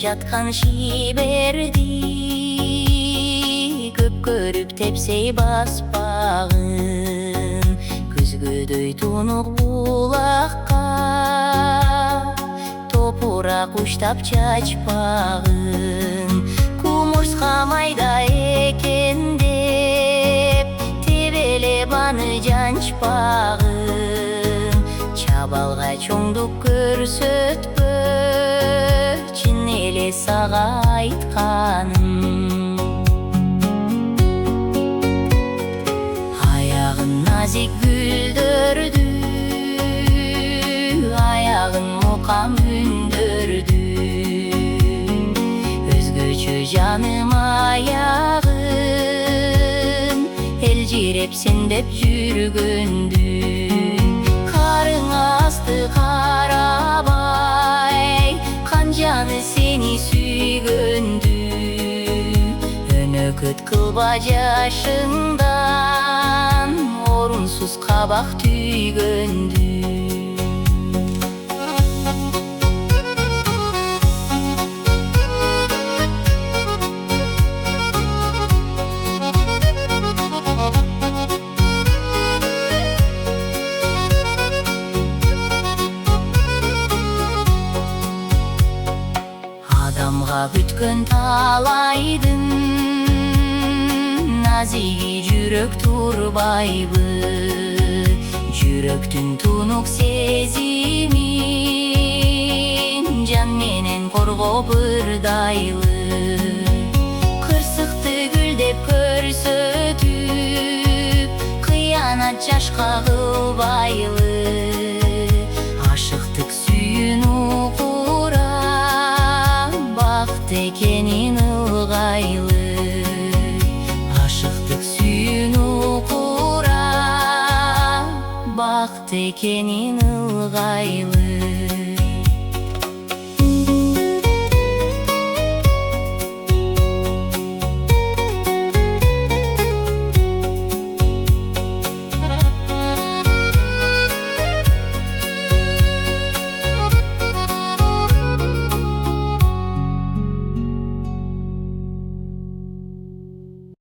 жаткан шиберди көп көрүп тепсей баспагын, күзгөдөй тунук булакка топурак уштап чачпагын. Кумурска майда экен деп тебелеп аны жанчпагын, чабалга чоңдук көрсөткө чын эле сага айтканым. Аягын назик гүлдөрдү, аягын мукам үндөрдү, өзгөчө жаным аягын элжиреп сендеп жүргөндү. Карың асты карабай, канжаны сени сүйгөндү, өнөкөт кылба жашыңдан орунсуз кабак түйгөндү. Адамга бүткөн талайдын назиги жүрөк турбайбы, жүрөктүн тунук сезимин жан менен коргоп ырдайлы. Кырсыкты гүлдеп көрсөтүп, кыянат жашка кылбайлы. Ашыктык сүйүүн укура бакыт экенин ылгайлы. Ашыктык сүйүүн укура бакыт экенин ылгайлы.